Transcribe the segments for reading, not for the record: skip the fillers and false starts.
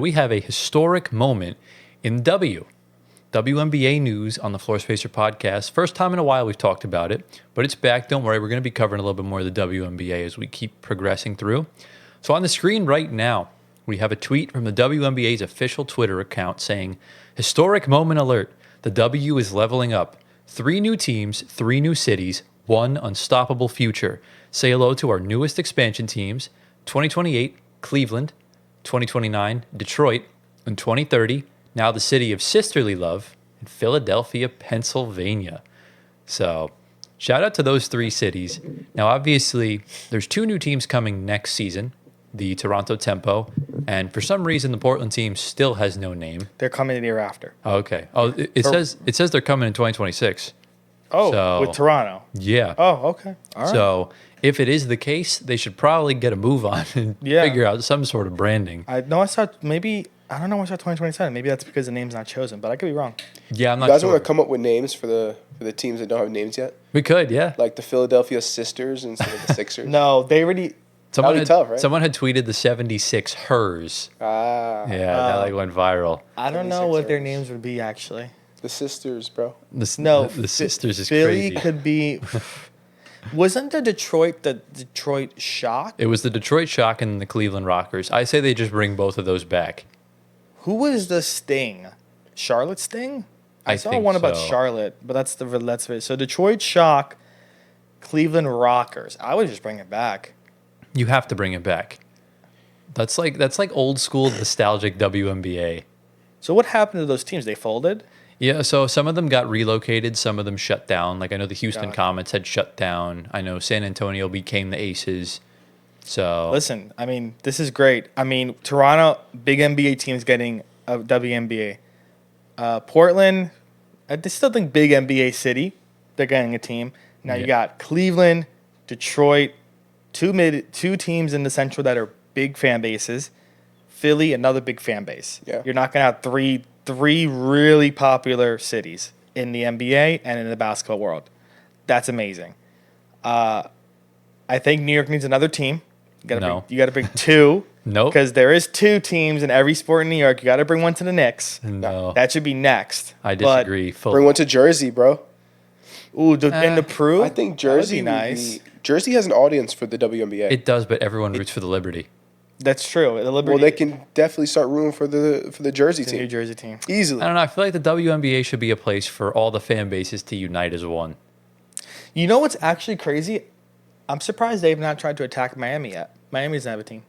We have a historic moment in WNBA news on the Floor Spacer podcast. First time in a while we've talked about it, but it's back. Don't worry, we're going to be covering a little bit more of the WNBA as we keep progressing through. So on the screen right now, we have a tweet from the WNBA's official Twitter account saying, "Historic moment alert. The W is leveling up. 3 new teams, 3 new cities, 1 unstoppable future. Say hello to our newest expansion teams, 2028, Cleveland, 2029, Detroit, and 2030, now the city of sisterly love, in Philadelphia, Pennsylvania." So shout out to those 3 cities. Now, obviously, there's 2 new teams coming next season, the Toronto Tempo, and for some reason, the Portland team still has no name. They're coming the year after. Okay. Oh, it says they're coming in 2026. Oh, So, with Toronto. Yeah. Oh, okay. All right. So if it is the case, they should probably get a move on and figure out some sort of branding. I saw 2027. Maybe that's because the name's not chosen, but I could be wrong. Yeah, I'm not You guys sure. want to come up with names for the teams that don't have names yet? We could, yeah. Like the Philadelphia Sisters instead of the Sixers? No, they already. Someone that'd had, be tough, right? someone had tweeted the 76 hers. Ah. Yeah, that like went viral. I don't know what their names would be, actually. The Sisters, bro. The Sisters is Philly crazy. could be. Wasn't the Detroit Shock? It was the Detroit Shock and the Cleveland Rockers. I say they just bring both of those back. Who was the Sting? Charlotte Sting? I saw think one about so. Charlotte, but that's it. So Detroit Shock, Cleveland Rockers. I would just bring it back. You have to bring it back. That's like old school nostalgic WNBA. So what happened to those teams? They folded? Yeah, so some of them got relocated, some of them shut down. Like I know the Houston Got it. Comets had shut down. I know San Antonio became the Aces. So Listen, I mean, this is great. I mean, Toronto, big NBA teams getting a WNBA. Portland, I still think big NBA city. They're getting a team. Now you got Cleveland, Detroit, two teams in the Central that are big fan bases. Philly, another big fan base. Yeah. You're not going to have three really popular cities in the NBA and in the basketball world. That's amazing. I think New York needs another team. You got to bring 2. Nope. Because there is 2 teams in every sport in New York. You got to bring one to the Knicks. No. That should be next. I disagree fully. Bring one to Jersey, bro. Ooh, in the Peru? I think Jersey That would be nice. Jersey has an audience for the WNBA. It does, but everyone roots for the Liberty. That's true. The Liberty, Well, they can definitely start rooting for the Jersey the New team Jersey team. easily. I don't know. I feel like the WNBA should be a place for all the fan bases to unite as one. You know what's actually crazy? I'm surprised they've not tried to attack Miami yet. Miami doesn't have a team.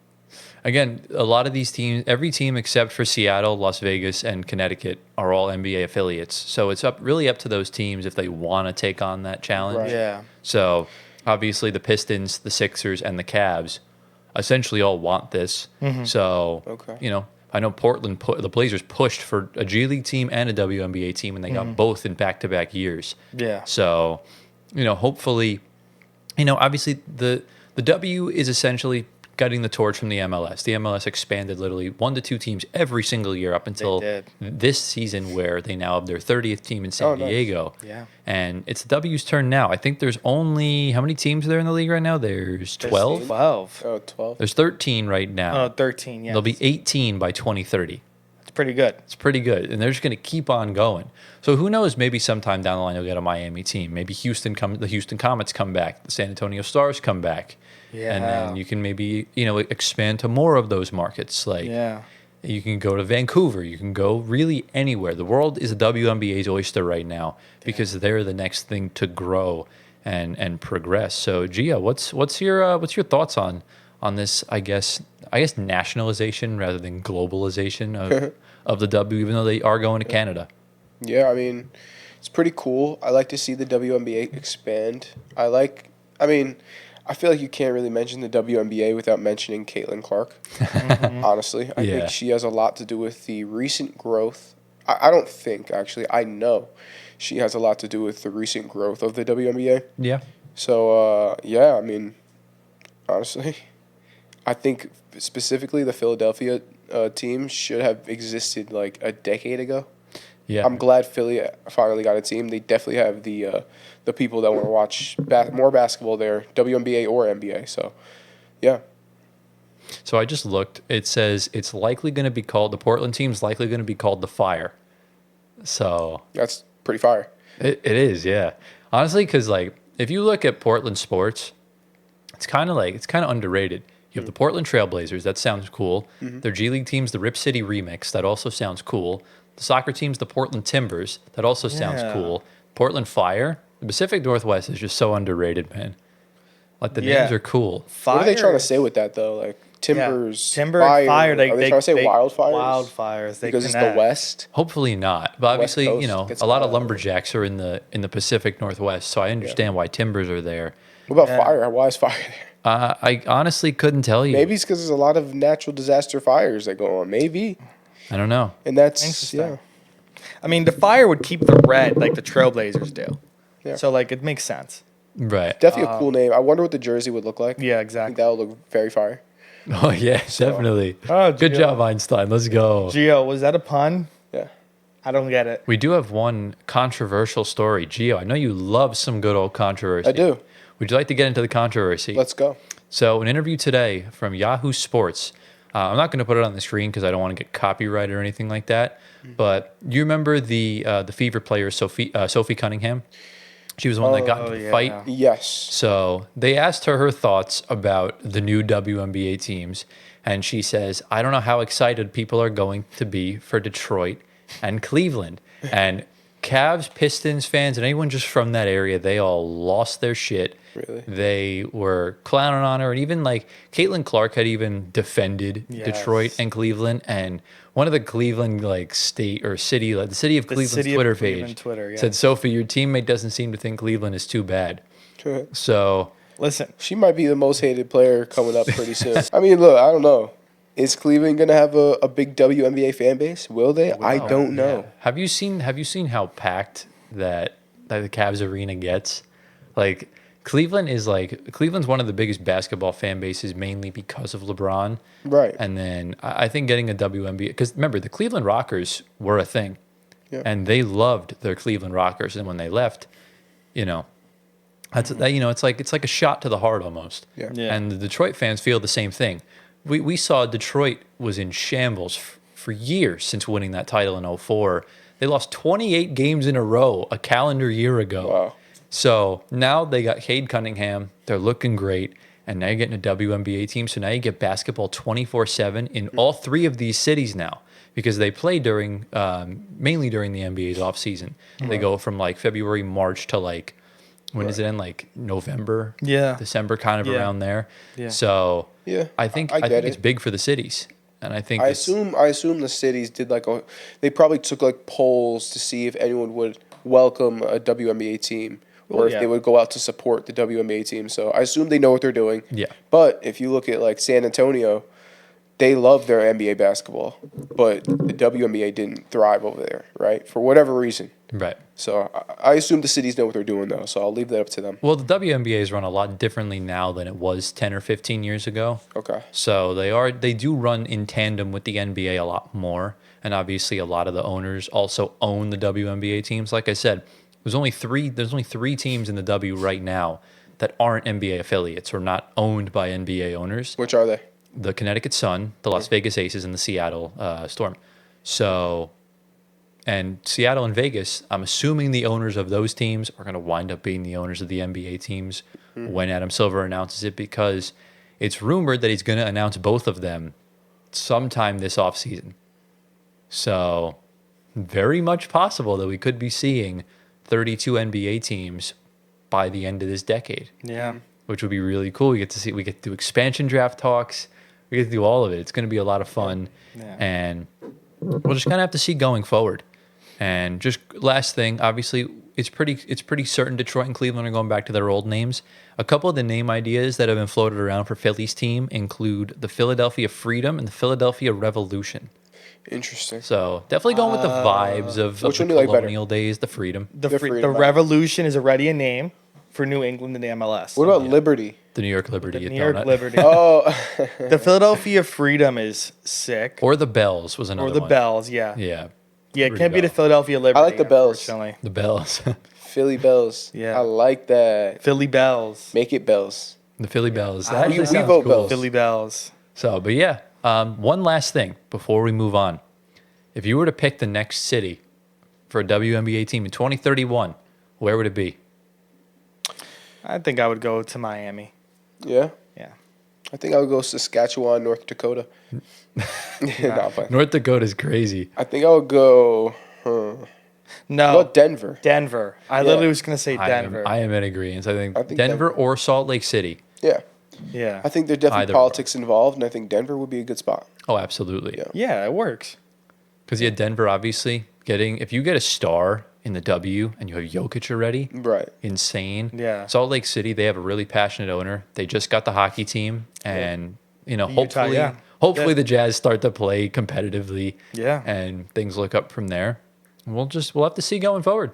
Again, a lot of these teams, every team except for Seattle, Las Vegas, and Connecticut are all NBA affiliates. So it's really up to those teams if they want to take on that challenge. Right. Yeah. So obviously the Pistons, the Sixers, and the Cavs essentially all want this. So, Okay. I know Portland, the Blazers pushed for a G League team and a WNBA team, and they got both in back-to-back years. Yeah. So, hopefully, obviously the W is essentially getting the torch from the MLS. The MLS expanded literally 1 to 2 teams every single year up until did. this season, where they now have their 30th team in San nice. Diego. Yeah. And it's the W's turn now. I think there's only, how many teams are there in the league right now? There's 12? 12. Oh, 12. There's 13 right now. Oh, 13, yeah. There'll be 18 by 2030. It's pretty good. It's pretty good, and they're just going to keep on going. So who knows? Maybe sometime down the line you'll get a Miami team. Maybe the Houston Comets come back, the San Antonio Stars come back, and then you can maybe expand to more of those markets. Like you can go to Vancouver, you can go really anywhere. The world is the WNBA's oyster right now because they're the next thing to grow and progress. So Gia, what's your thoughts on this? I guess nationalization rather than globalization of the W, even though they are going to Canada. Yeah, I mean, it's pretty cool. I like to see the WNBA expand. I feel like you can't really mention the WNBA without mentioning Caitlin Clark. Honestly, I think she has a lot to do with the recent growth. I don't think, actually. I know she has a lot to do with the recent growth of the WNBA. Yeah. So, honestly, I think specifically the Philadelphia team should have existed like a decade ago. Yeah. I'm glad Philly finally got a team. They definitely have the people that want to watch more basketball there, WNBA or NBA. So, yeah. So I just looked. It says it's likely going to be called, the Portland team's likely going to be called the Fire. So That's pretty fire. it is, yeah. Honestly, because like if you look at Portland sports, it's kind of underrated. You have the Portland Trailblazers. That sounds cool. Their G League team's the Rip City Remix. That also sounds cool. The soccer team's the Portland Timbers. That also sounds cool. Portland Fire. The Pacific Northwest is just so underrated, man. Like the names are cool. Fire. What are they trying to say with that though? Like Timbers, Timber, and fire. Are they trying to say wildfires? Wildfires. Because it's the West. Hopefully not. But obviously, Coast you know, gets a lot of wild. lumberjacks are in the Pacific Northwest, so I understand why Timbers are there. What about fire? Why is fire there? I honestly couldn't tell you. Maybe it's because there's a lot of natural disaster fires that go on. Maybe. I don't know. And that's Interesting. I mean, the fire would keep the red like the Trailblazers do. Yeah. So like it makes sense. Right. Definitely a cool name. I wonder what the jersey would look like. Yeah, I think exactly. that would look very fire. Oh yeah, definitely. Oh, Good Gio. job, Einstein. Let's go. Gio, was that a pun? Yeah. I don't get it. We do have one controversial story. Gio, I know you love some good old controversy. I do. Would you like to get into the controversy? Let's go. So, an interview today from Yahoo Sports. I'm not going to put it on the screen because I don't want to get copyrighted or anything like that. But you remember the Fever player Sophie Cunningham? She was the one that got into the yeah. fight. Yes. So they asked her thoughts about the new WNBA teams, and she says, "I don't know how excited people are going to be for Detroit and Cleveland." And Cavs, Pistons fans, and anyone just from that area, they all lost their shit. Really? They were clowning on her, and even like Caitlin Clark had even defended Detroit and Cleveland. And one of the Cleveland like state or city, like the city of Cleveland's city of Twitter Cleveland page Twitter, yeah. said, "Sophie, your teammate doesn't seem to think Cleveland is too bad." So Listen, She might be the most hated player coming up pretty soon. I mean, look, I don't know. Is Cleveland gonna have a big WNBA fan base? Will they? I don't know. Have you seen how packed that the Cavs arena gets? Like Cleveland's one of the biggest basketball fan bases mainly because of LeBron. Right. And then I think getting a WNBA, because remember the Cleveland Rockers were a thing. Yeah. And they loved their Cleveland Rockers, and when they left, you know, it's like a shot to the heart almost. Yeah. Yeah. And the Detroit fans feel the same thing. We saw Detroit was in shambles for years since winning that title in 2004. They lost 28 games in a row a calendar year ago. Wow. So now they got Cade Cunningham. They're looking great. And now you're getting a WNBA team. So now you get basketball 24/7 in all three of these cities now, because they play during mainly during the NBA's off season. They go from like February, March to like, when does it end? Like November, Yeah. December, kind of Yeah. around there. Yeah. So Yeah, I think I I get think it. it's big for the cities, and I think I it's- assume the cities did they probably took like polls to see if anyone would welcome a WNBA team or Well, if yeah. they would go out to support the WNBA team. So I assume they know what they're doing. Yeah. But if you look at like San Antonio, they love their NBA basketball, but the WNBA didn't thrive over there, right? For whatever reason. right. So I assume the cities know what they're doing though. So I'll leave that up to them. Well, the WNBA is run a lot differently now than it was 10 or 15 years ago. Okay. So they do run in tandem with the NBA a lot more, and obviously a lot of the owners also own the WNBA teams. Like I said, there's only three teams in the W right now that aren't NBA affiliates or not owned by NBA owners. Which are they? The Connecticut Sun, the Las Vegas Aces, and the Seattle Storm. So, and Seattle and Vegas, I'm assuming the owners of those teams are going to wind up being the owners of the NBA teams when Adam Silver announces it, because it's rumored that he's going to announce both of them sometime this offseason. So, very much possible that we could be seeing 32 NBA teams by the end of this decade, yeah. which would be really cool. We get to do expansion draft talks. We get to do all of it. It's going to be a lot of fun. Yeah. And we'll just kind of have to see going forward. And just last thing, obviously, it's pretty certain Detroit and Cleveland are going back to their old names. A couple of the name ideas that have been floated around for Philly's team include the Philadelphia Freedom and the Philadelphia Revolution. Interesting. So definitely going with the vibes of which the one do you like better? colonial days, the Freedom. The Freedom. Revolution is already a name for New England in the MLS. What about Liberty? The New York Liberty. the at New York Donut. Liberty? Oh, The Philadelphia Freedom is sick. Or the Bells was another Or the one. Bells, yeah. Yeah. Yeah, it Pretty can't be the Bell. Philadelphia Liberty. like the Bells. Unfortunately. The Bells. Philly Bells. Yeah. I like that. Philly Bells. Make it Bells. The Philly Bells. We- That actually we sounds vote cool. Bells. Philly Bells. So, but yeah, one last thing before we move on. If you were to pick the next city for a WNBA team in 2031, where would it be? I think I would go to Miami. Yeah? Yeah. I think I would go Saskatchewan, North Dakota. North Dakota's crazy. I think I would go... No. How about Denver? Denver. I literally was going to say Denver. I am in agreement. I think think Denver Denver. or Salt Lake City. Yeah. Yeah. I think there's definitely Either politics involved, and I think Denver would be a good spot. Oh, absolutely. Yeah. Yeah, it works. Because Denver, obviously, if you get a star in the W and you have Jokic already, Right. insane. Yeah. Salt Lake City, they have a really passionate owner. They just got the hockey team, and Utah, hopefully the Jazz start to play competitively. Yeah. And things look up from there. We'll have to see going forward.